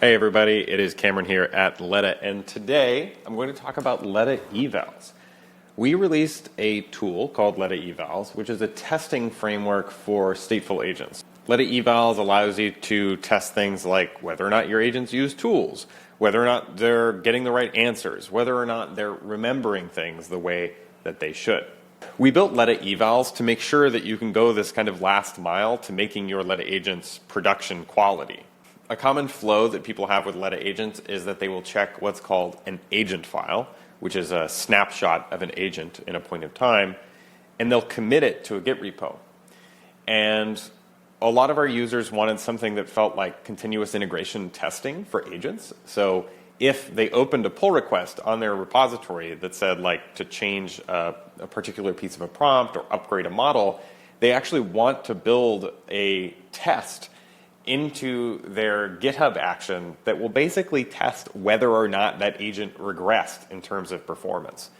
Hey everybody, it is Cameron here at Letta, and today I'm going to talk about Letta Evals. We released a tool called Letta Evals, which is a testing framework for stateful agents. Letta Evals allows you to test things like whether or not your agents use tools, whether or not they're getting the right answers, whether or not they're remembering things the way that they should. We built Letta Evals to make sure that you can go this kind of last mile to making your Letta agents production quality. A common flow that people have with Letta agents is that they will check what's called an agent file, which is a snapshot of an agent in a point of time, and they'll commit it to a Git repo. And a lot of our users wanted something that felt like continuous integration testing for agents. So if they opened a pull request on their repository that said like to change a particular piece of a prompt or upgrade a model, they actually want to build a test into their GitHub action that will basically test whether or not that agent regressed in terms of performance.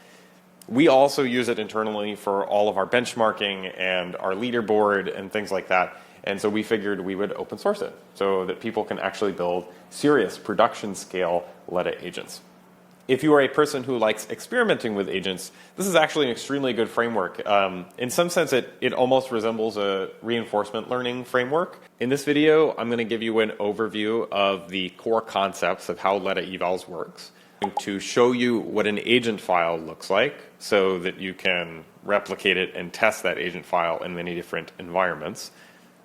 We also use it internally for all of our benchmarking and our leaderboard and things like that. And so we figured we would open source it so that people can actually build serious production scale Letta agents. If you are a person who likes experimenting with agents, this is actually an extremely good framework. In some sense, it almost resembles a reinforcement learning framework. In this video, I'm going to give you an overview of the core concepts of how Letta Evals works, to show you what an agent file looks like so that you can replicate it and test that agent file in many different environments.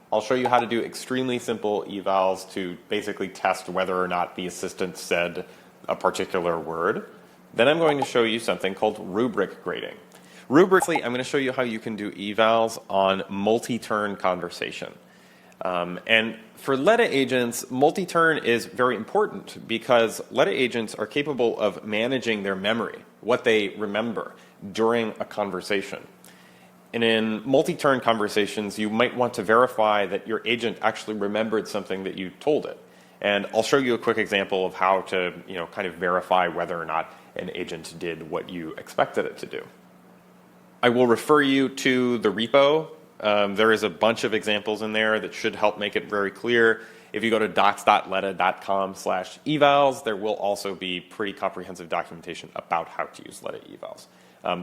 I'll show you how to do extremely simple evals to basically test whether or not the assistant said a particular word. Then I'm going to show you something called rubric grading. Rubrically, I'm going to show you how you can do evals on multi-turn conversation. And for Letta agents, multi-turn is very important because Letta agents are capable of managing their memory, what they remember during a conversation. And in multi-turn conversations, you might want to verify that your agent actually remembered something that you told it. And I'll show you a quick example of how to, kind of verify whether or not an agent did what you expected it to do. I will refer you to the repo. There is a bunch of examples in there that should help make it very clear. If you go to docs.letta.com/evals, there will also be pretty comprehensive documentation about how to use Letta Evals.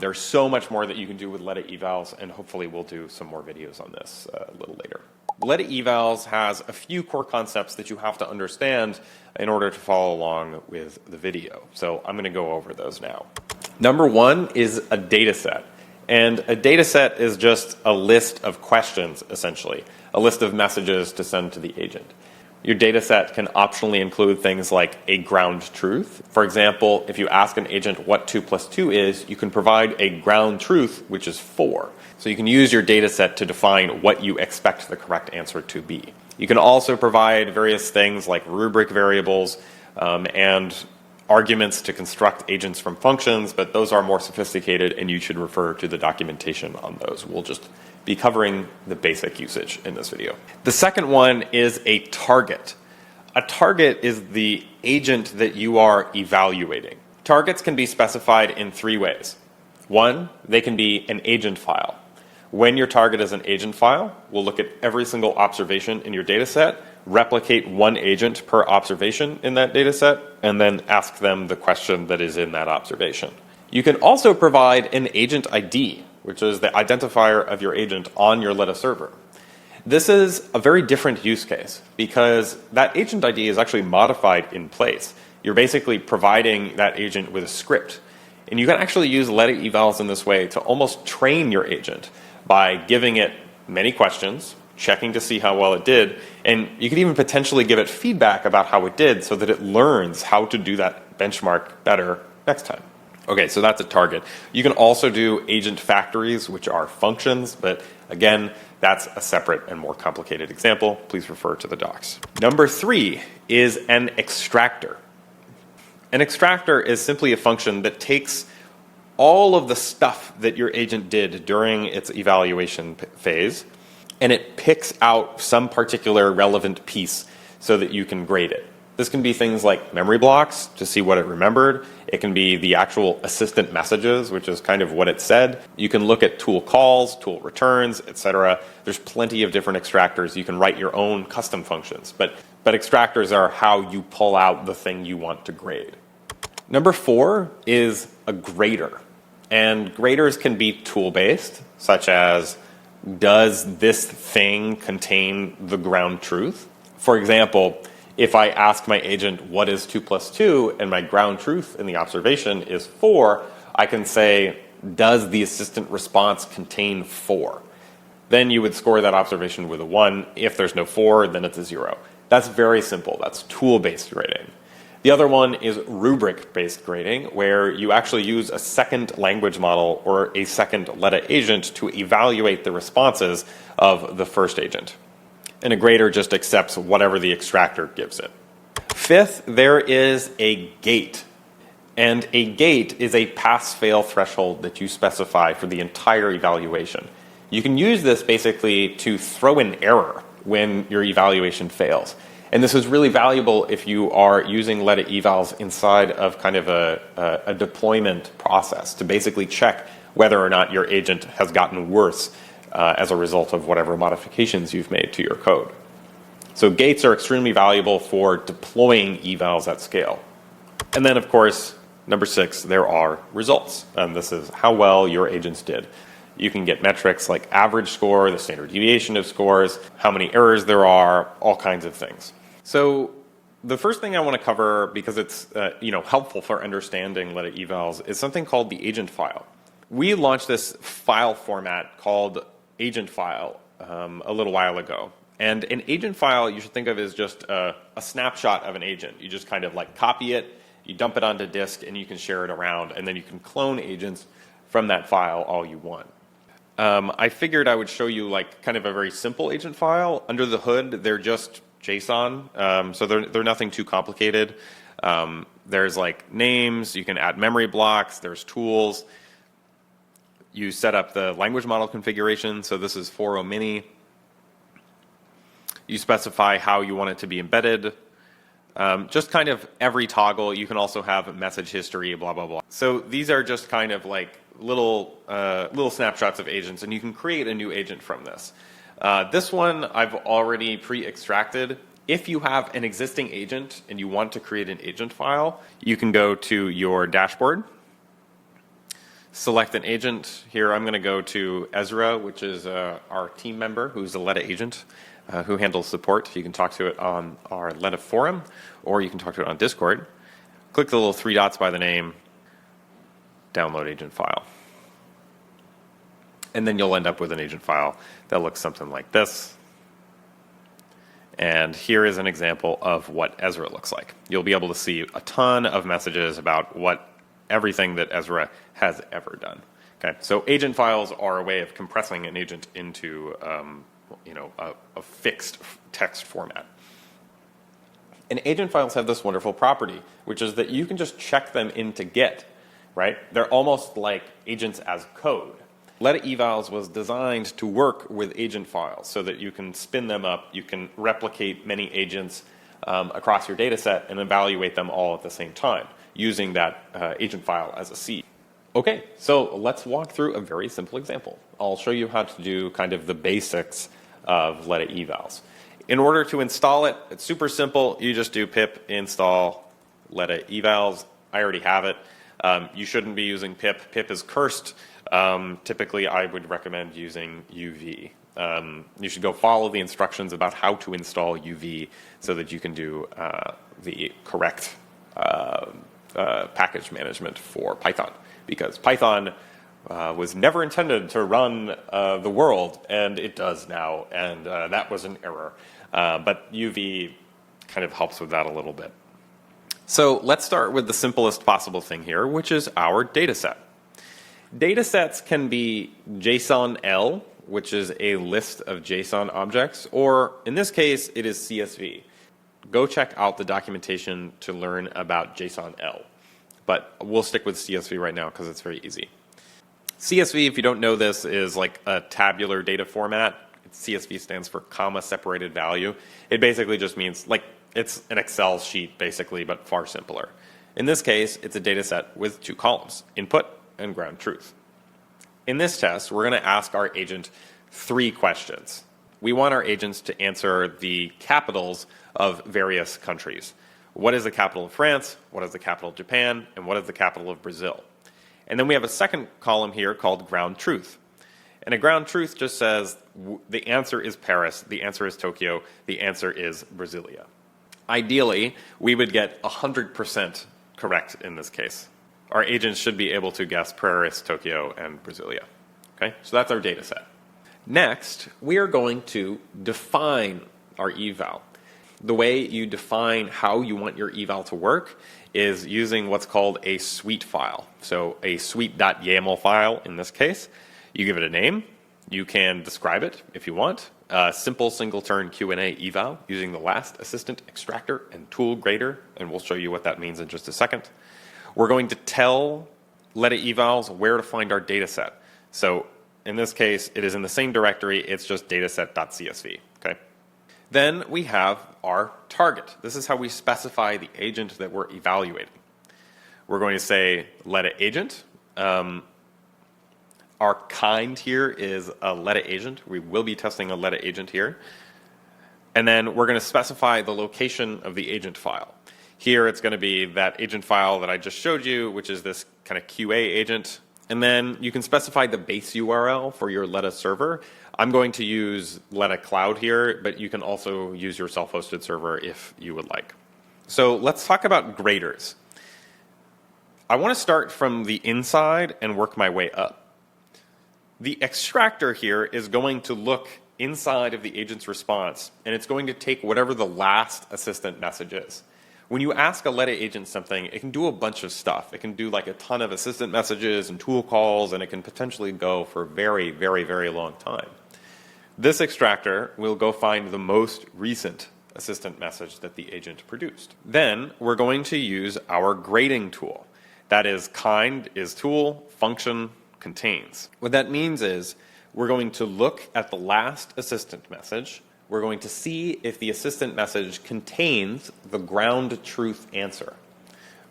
There's so much more that you can do with Letta Evals, and hopefully we'll do some more videos on this a little later. Letta Evals has a few core concepts that you have to understand in order to follow along with the video. So I'm going to go over those now. Number one is a dataset. And a dataset is just a list of questions, essentially, a list of messages to send to the agent. Your dataset can optionally include things like a ground truth. For example, if you ask an agent what 2 + 2 is, you can provide a ground truth, which is 4. So you can use your dataset to define what you expect the correct answer to be. You can also provide various things like rubric variables and arguments to construct agents from functions, but those are more sophisticated and you should refer to the documentation on those. We'll just be covering the basic usage in this video. The second one is a target. A target is the agent that you are evaluating. Targets can be specified in 3 ways. 1, they can be an agent file. When your target is an agent file, we'll look at every single observation in your data set, replicate 1 agent per observation in that data set, and then ask them the question that is in that observation. You can also provide an agent ID, which is the identifier of your agent on your Letta server. This is a very different use case because that agent ID is actually modified in place. You're basically providing that agent with a script. And you can actually use Letta Evals in this way to almost train your agent by giving it many questions, checking to see how well it did, and you could even potentially give it feedback about how it did so that it learns how to do that benchmark better next time. Okay, so that's a target. You can also do agent factories, which are functions, but again, that's a separate and more complicated example. Please refer to the docs. Number 3 is an extractor. An extractor is simply a function that takes all of the stuff that your agent did during its evaluation phase, and it picks out some particular relevant piece so that you can grade it. This can be things like memory blocks to see what it remembered. It can be the actual assistant messages, which is kind of what it said. You can look at tool calls, tool returns, etc. There's plenty of different extractors. You can write your own custom functions, but extractors are how you pull out the thing you want to grade. Number 4 is a grader. And graders can be tool-based, such as, does this thing contain the ground truth? For example, if I ask my agent what is 2 plus 2 and my ground truth in the observation is 4, I can say, does the assistant response contain 4? Then you would score that observation with a 1. If there's no 4, then it's a 0. That's very simple. That's tool-based grading. The other one is rubric-based grading, where you actually use a second language model or a second Letta agent to evaluate the responses of the first agent. And a grader just accepts whatever the extractor gives it. 5th, there is a gate. And a gate is a pass-fail threshold that you specify for the entire evaluation. You can use this basically to throw an error when your evaluation fails. And this is really valuable if you are using Letta Evals inside of kind of a deployment process to basically check whether or not your agent has gotten worse as a result of whatever modifications you've made to your code. So gates are extremely valuable for deploying evals at scale. And then, of course, number 6, there are results. And this is how well your agents did. You can get metrics like average score, the standard deviation of scores, how many errors there are, all kinds of things. So the first thing I want to cover, because it's helpful for understanding Letta Evals, is something called the agent file. We launched this file format called agent file a little while ago. And an agent file you should think of as just a snapshot of an agent. You just kind of like copy it, you dump it onto disk, and you can share it around. And then you can clone agents from that file all you want. I figured I would show you like kind of a very simple agent file. Under the hood, they're just JSON, so they're nothing too complicated. There's like names, you can add memory blocks, there's tools. You set up the language model configuration, so this is 4.0 mini. You specify how you want it to be embedded. Just kind of every toggle. You can also have message history, blah, blah, blah. So these are just kind of like little snapshots of agents, and you can create a new agent from this. This one I've already pre-extracted. If you have an existing agent and you want to create an agent file, you can go to your dashboard, select an agent. Here I'm going to go to Ezra, which is our team member who's a Letta agent who handles support. You can talk to it on our Letta forum, or you can talk to it on Discord. Click the little 3 dots by the name, download agent file. And then you'll end up with an agent file that looks something like this. And here is an example of what Ezra looks like. You'll be able to see a ton of messages about everything that Ezra has ever done. Okay, so agent files are a way of compressing an agent into a fixed text format. And agent files have this wonderful property, which is that you can just check them into Git, right? They're almost like agents as code. Letta Evals was designed to work with agent files so that you can spin them up, you can replicate many agents across your data set and evaluate them all at the same time using that agent file as a seed. Okay, so let's walk through a very simple example. I'll show you how to do kind of the basics of Letta Evals. In order to install it, it's super simple. You just do pip install Letta Evals. I already have it. You shouldn't be using pip. Pip is cursed. Typically, I would recommend using UV. You should go follow the instructions about how to install UV so that you can do the correct package management for Python. Because Python was never intended to run the world, and it does now, and that was an error. But UV kind of helps with that a little bit. So let's start with the simplest possible thing here, which is our dataset. Datasets can be JSONL, which is a list of JSON objects, or in this case, it is CSV. Go check out the documentation to learn about JSONL. But we'll stick with CSV right now because it's very easy. CSV, if you don't know this, is like a tabular data format. CSV stands for comma separated value. It basically just means like It's an Excel sheet basically, but far simpler. In this case, it's a data set with two columns, input and ground truth. In this test, we're going to ask our agent 3 questions. We want our agents to answer the capitals of various countries. What is the capital of France? What is the capital of Japan? And what is the capital of Brazil? And then we have a second column here called ground truth. And a ground truth just says the answer is Paris, the answer is Tokyo, the answer is Brasilia. Ideally, we would get 100% correct in this case. Our agents should be able to guess Paris, Tokyo, and Brasilia. Okay, so that's our data set. Next, we are going to define our eval. The way you define how you want your eval to work is using what's called a suite file. So a suite.yaml file in this case. You give it a name. You can describe it if you want. A simple single-turn Q&A eval using the last assistant extractor and tool grader, and we'll show you what that means in just a second. We're going to tell Letta Evals where to find our data set. So in this case, it is in the same directory. It's just dataset.csv. Okay. Then we have our target. This is how we specify the agent that we're evaluating. We're going to say Letta agent. Our kind here is a Letta agent. We will be testing a Letta agent here. And then we're going to specify the location of the agent file. Here it's going to be that agent file that I just showed you, which is this kind of QA agent. And then you can specify the base URL for your Letta server. I'm going to use Letta Cloud here, but you can also use your self-hosted server if you would like. So let's talk about graders. I want to start from the inside and work my way up. The extractor here is going to look inside of the agent's response, and it's going to take whatever the last assistant message is. When you ask a Letta agent something, it can do a bunch of stuff. It can do like a ton of assistant messages and tool calls, and it can potentially go for a very, very, very long time. This extractor will go find the most recent assistant message that the agent produced. Then we're going to use our grading tool. That is kind is tool, function, contains. What that means is we're going to look at the last assistant message. We're going to see if the assistant message contains the ground truth answer.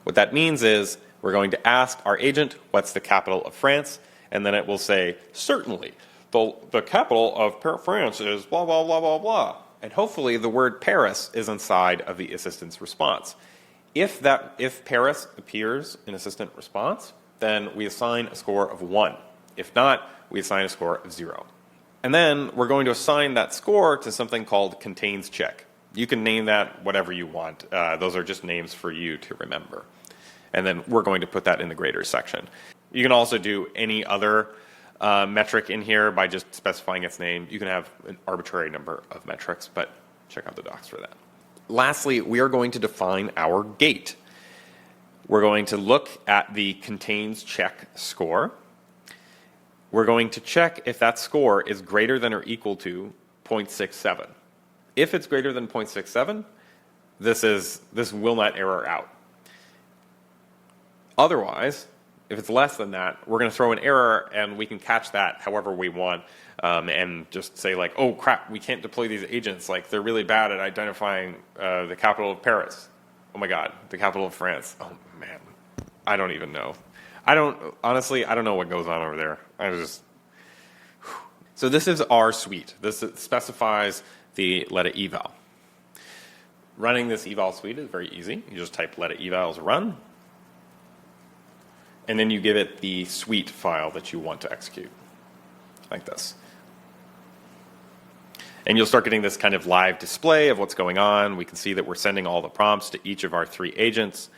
What that means is we're going to ask our agent, what's the capital of France? And then it will say, certainly, the capital of France is blah, blah, blah, blah, blah. And hopefully the word Paris is inside of the assistant's response. If Paris appears in assistant response, then we assign a score of 1. If not, we assign a score of 0. And then we're going to assign that score to something called contains check. You can name that whatever you want. Those are just names for you to remember. And then we're going to put that in the graders section. You can also do any other metric in here by just specifying its name. You can have an arbitrary number of metrics, but check out the docs for that. Lastly, we are going to define our gate. We're going to look at the contains check score. We're going to check if that score is greater than or equal to 0.67. If it's greater than 0.67, this will not error out. Otherwise, if it's less than that, we're going to throw an error, and we can catch that however we want, and just say like, oh crap, we can't deploy these agents. Like they're really bad at identifying the capital of Paris. Oh my God, the capital of France. Oh man, I don't even know. Honestly, I don't know what goes on over there. So this is our suite. This specifies the Letta eval. Running this eval suite is very easy. You just type Letta evals run, and then you give it the suite file that you want to execute, like this. And you'll start getting this kind of live display of what's going on. We can see that we're sending all the prompts to each of our 3 agents.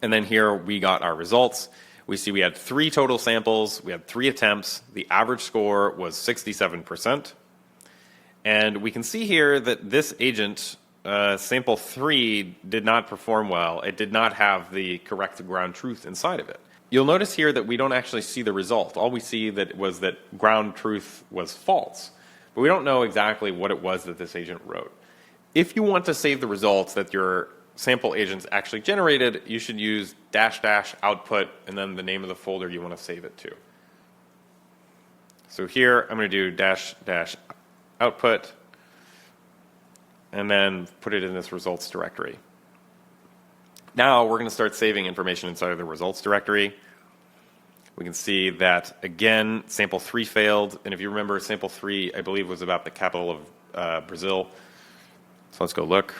And then here we got our results. We see we had 3 total samples. We had 3 attempts. The average score was 67%. And we can see here that this agent, sample 3, did not perform well. It did not have the correct ground truth inside of it. You'll notice here that we don't actually see the result. All we see was that ground truth was false. But we don't know exactly what it was that this agent wrote. If you want to save the results that your sample agents actually generated, you should use -- output and then the name of the folder you want to save it to. So here I'm going to do -- output, and then put it in this results directory. Now we're going to start saving information inside of the results directory. We can see that, again, sample 3 failed. And if you remember, sample 3, I believe, was about the capital of Brazil. So let's go look.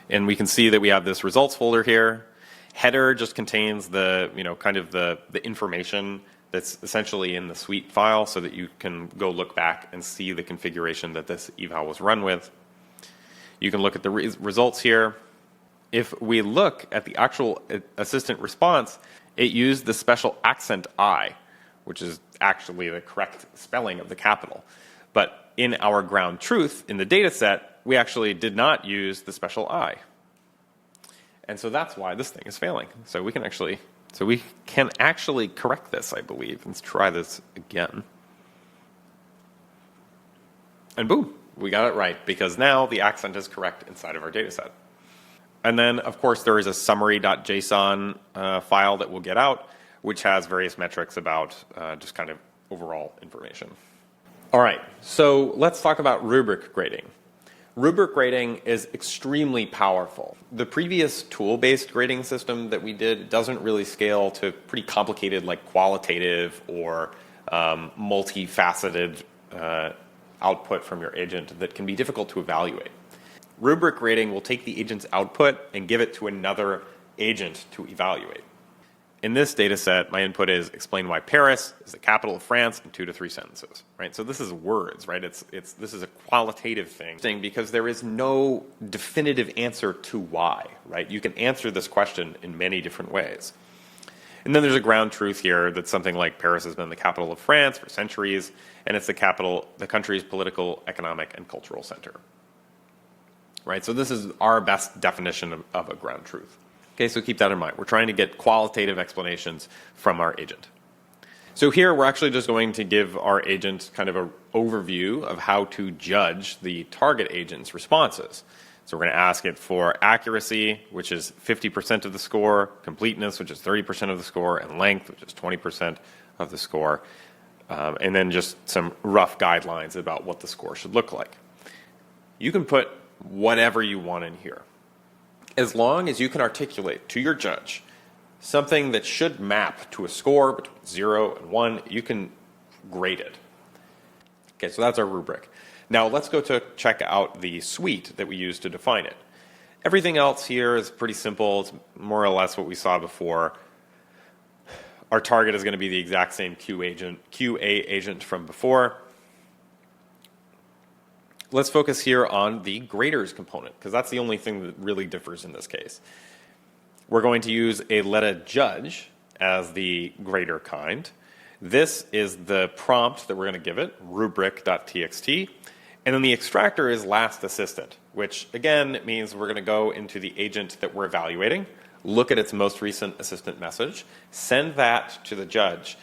And we can see that we have this results folder here. Header just contains the, kind of the information that's essentially in the suite file so that you can go look back and see the configuration that this eval was run with. You can look at the results here. If we look at the actual assistant response, it used the special accent I, which is actually the correct spelling of the capital. But in our ground truth, in the data set, we actually did not use the special I. And so that's why this thing is failing. So we can actually correct this, I believe. Let's try this again. And boom, we got it right, because now the accent is correct inside of our data set. And then, of course, there is a summary.json file that we'll get out, which has various metrics about just kind of overall information. All right, so let's talk about rubric grading. Rubric grading is extremely powerful. The previous tool-based grading system that we did doesn't really scale to pretty complicated, like qualitative or multifaceted output from your agent that can be difficult to evaluate. Rubric grading will take the agent's output and give it to another agent to evaluate. In this data set, my input is explain why Paris is the capital of France in 2 to 3 sentences, right? So this is words, right? This is a qualitative thing because there is no definitive answer to why, right? You can answer this question in many different ways. And then there's a ground truth here that's something like Paris has been the capital of France for centuries, and it's the country's political, economic, and cultural center. Right, so this is our best definition of a ground truth. Okay, so keep that in mind. We're trying to get qualitative explanations from our agent. So here we're actually just going to give our agent kind of an overview of how to judge the target agent's responses. So we're going to ask it for accuracy, which is 50% of the score, completeness, which is 30% of the score, and length, which is 20% of the score, and then just some rough guidelines about what the score should look like. You can put whatever you want in here, as long as you can articulate to your judge something that should map to a score between 0 and 1, you can grade it. Okay, so that's our rubric. Now let's go to check out the suite that we use to define it. Everything else here is pretty simple. It's more or less what we saw before. Our target is going to be the exact same QA agent from before. Let's focus here on the graders component, because that's the only thing that really differs in this case. We're going to use a Letta-judge as the grader kind. This is the prompt that we're going to give it, rubric.txt. And then the extractor is last assistant, which again means we're going to go into the agent that we're evaluating, look at its most recent assistant message, send that to the judge,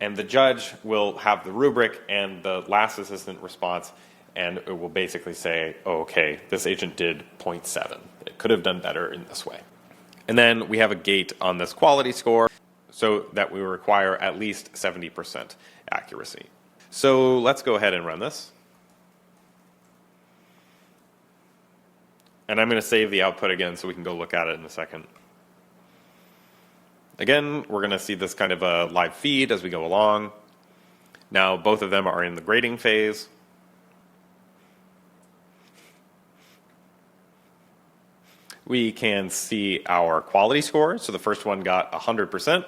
and the judge will have the rubric and the last assistant response, and it will basically say, oh, okay, this agent did 0.7. It could have done better in this way. And then we have a gate on this quality score so that we require at least 70% accuracy. So let's go ahead and run this. And I'm going to save the output again so we can go look at it in a second. Again, we're going to see this kind of a live feed as we go along. Now, both of them are in the grading phase. We can see our quality score. So the first one got 100%.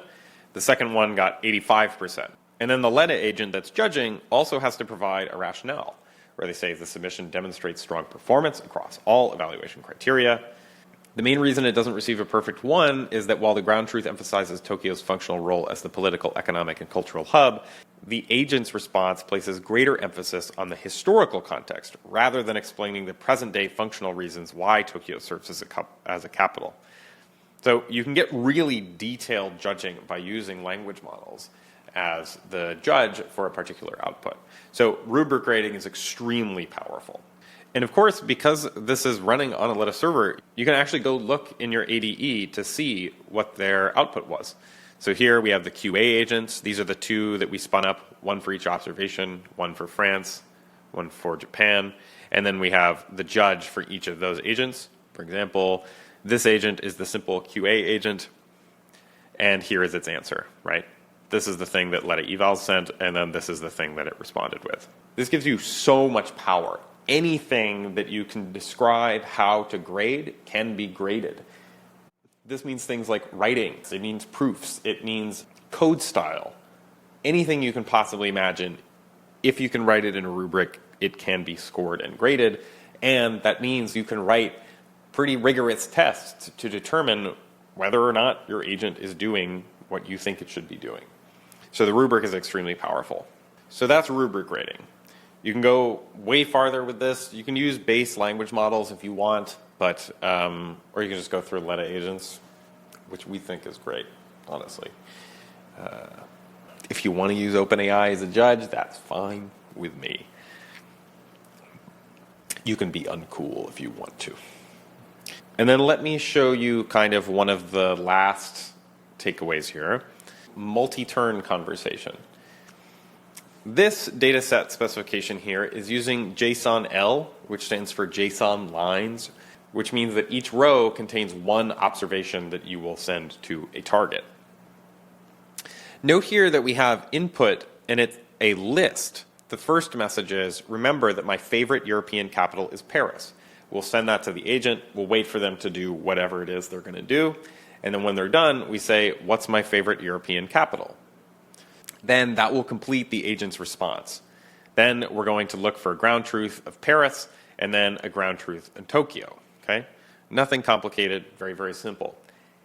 The second one got 85%. And then the Letta agent that's judging also has to provide a rationale, where they say the submission demonstrates strong performance across all evaluation criteria. The main reason it doesn't receive a perfect 1 is that while the ground truth emphasizes Tokyo's functional role as the political, economic, and cultural hub, the agent's response places greater emphasis on the historical context rather than explaining the present-day functional reasons why Tokyo serves as a capital. So you can get really detailed judging by using language models as the judge for a particular output. So rubric grading is extremely powerful. And of course, because this is running on a Letta server, you can actually go look in your ADE to see what their output was. So here we have the QA agents. These are the two that we spun up, one for each observation, one for France, one for Japan. And then we have the judge for each of those agents. For example, this agent is the simple QA agent, and here is its answer, right? This is the thing that Letta Evals sent, and then this is the thing that it responded with. This gives you so much power. Anything that you can describe how to grade can be graded. This means things like writing, it means proofs, it means code style. Anything you can possibly imagine, if you can write it in a rubric, it can be scored and graded. And that means you can write pretty rigorous tests to determine whether or not your agent is doing what you think it should be doing. So the rubric is extremely powerful. So that's rubric grading. You can go way farther with this. You can use base language models if you want, but or you can just go through Letta agents, which we think is great, honestly. If you want to use OpenAI as a judge, that's fine with me. You can be uncool if you want to. And then let me show you kind of one of the last takeaways here. Multi-turn conversation. This dataset specification here is using JSONL, which stands for JSON lines, which means that each row contains one observation that you will send to a target. Note here that we have input and it's a list. The first message is, remember that my favorite European capital is Paris. We'll send that to the agent. We'll wait for them to do whatever it is they're going to do. And then when they're done, we say, what's my favorite European capital? Then that will complete the agent's response. Then we're going to look for a ground truth of Paris and then a ground truth in Tokyo. Okay? Nothing complicated, very, very simple.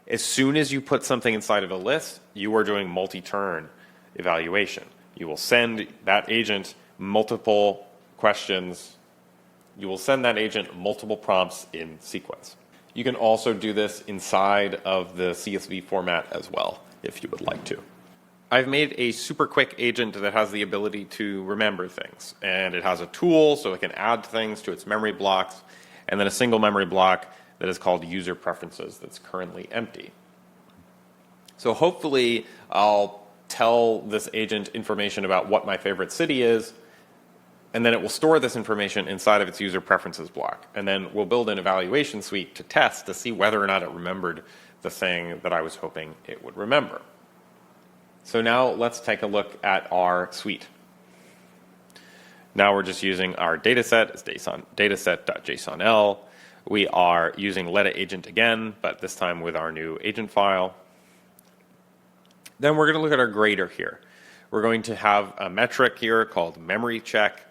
As soon as you put something inside of a list, you are doing multi-turn evaluation. You will send that agent multiple questions. You will send that agent multiple prompts in sequence. You can also do this inside of the CSV format as well, if you would like to. I've made a super quick agent that has the ability to remember things. And it has a tool so it can add things to its memory blocks, and then a single memory block that is called user preferences that's currently empty. So hopefully I'll tell this agent information about what my favorite city is, and then it will store this information inside of its user preferences block. And then we'll build an evaluation suite to test to see whether or not it remembered the thing that I was hoping it would remember. So now let's take a look at our suite. Now we're just using our dataset as dataset.jsonl. We are using Letta agent again, but this time with our new agent file. Then we're going to look at our grader here. We're going to have a metric here called memory check.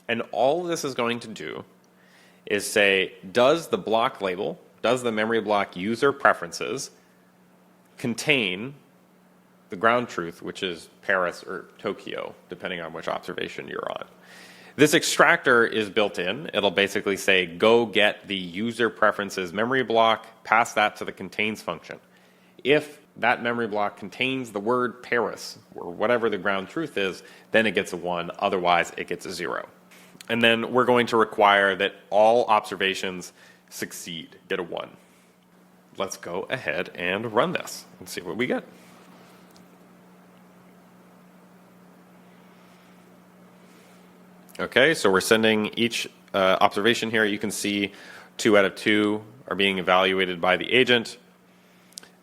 And all this is going to do is say, does the block label, does the memory block user preferences contain the ground truth, which is Paris or Tokyo, depending on which observation you're on. This extractor is built in. It'll basically say, go get the user preferences memory block, pass that to the contains function. If that memory block contains the word Paris, or whatever the ground truth is, then it gets a 1, otherwise it gets a 0. And then we're going to require that all observations succeed, get a 1. Let's go ahead and run this and see what we get. Okay, so we're sending each observation here. You can see 2 out of 2 are being evaluated by the agent.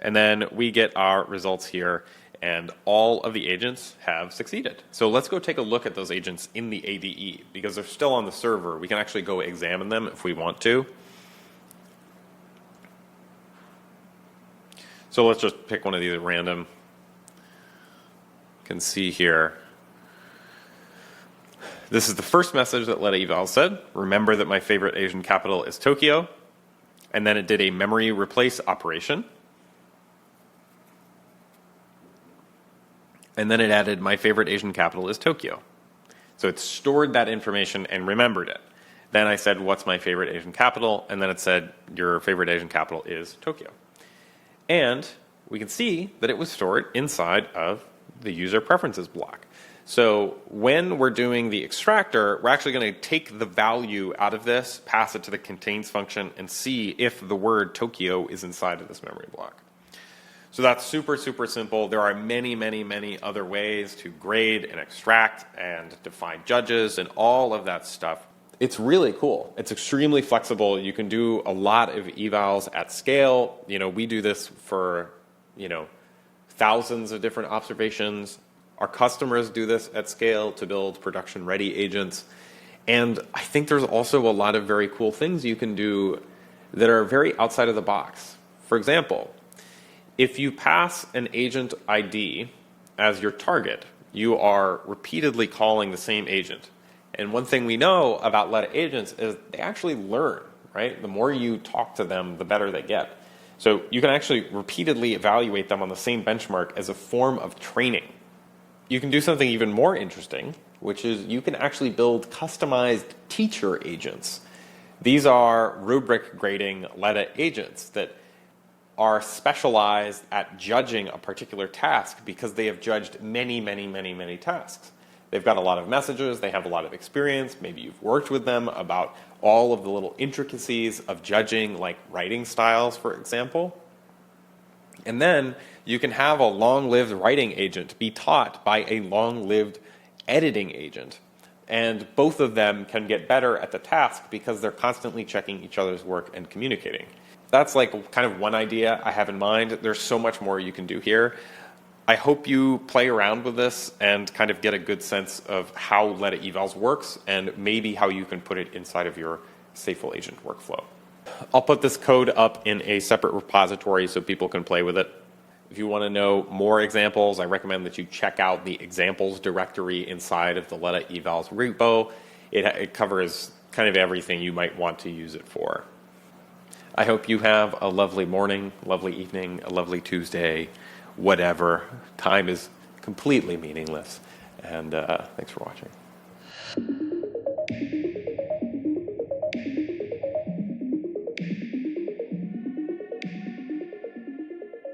And then we get our results here, and all of the agents have succeeded. So let's go take a look at those agents in the ADE, because they're still on the server. We can actually go examine them if we want to. So let's just pick one of these at random. You can see here. This is the first message that Letta Evals said. Remember that my favorite Asian capital is Tokyo. And then it did a memory replace operation. And then it added my favorite Asian capital is Tokyo. So it stored that information and remembered it. Then I said, what's my favorite Asian capital? And then it said, your favorite Asian capital is Tokyo. And we can see that it was stored inside of the user preferences block. So when we're doing the extractor, we're actually going to take the value out of this, pass it to the contains function, and see if the word Tokyo is inside of this memory block. So that's super, super simple. There are many, many, many other ways to grade and extract and define judges and all of that stuff. It's really cool. It's extremely flexible. You can do a lot of evals at scale. We do this for, thousands of different observations. Our customers do this at scale to build production-ready agents. And I think there's also a lot of very cool things you can do that are very outside of the box. For example, if you pass an agent ID as your target, you are repeatedly calling the same agent. And one thing we know about Letta agents is they actually learn, right? The more you talk to them, the better they get. So you can actually repeatedly evaluate them on the same benchmark as a form of training. You can do something even more interesting, which is you can actually build customized teacher agents. These are rubric grading Letta agents that are specialized at judging a particular task because they have judged many, many, many, many tasks. They've got a lot of messages, they have a lot of experience, maybe you've worked with them about all of the little intricacies of judging, like writing styles, for example. And then you can have a long-lived writing agent be taught by a long-lived editing agent. And both of them can get better at the task because they're constantly checking each other's work and communicating. That's like kind of one idea I have in mind. There's so much more you can do here. I hope you play around with this and kind of get a good sense of how Letta Evals works and maybe how you can put it inside of your Stateful agent workflow. I'll put this code up in a separate repository so people can play with it. If you want to know more examples, I recommend that you check out the examples directory inside of the Letta Evals repo. It covers kind of everything you might want to use it for. I hope you have a lovely morning, lovely evening, a lovely Tuesday, whatever. Time is completely meaningless. And thanks for watching.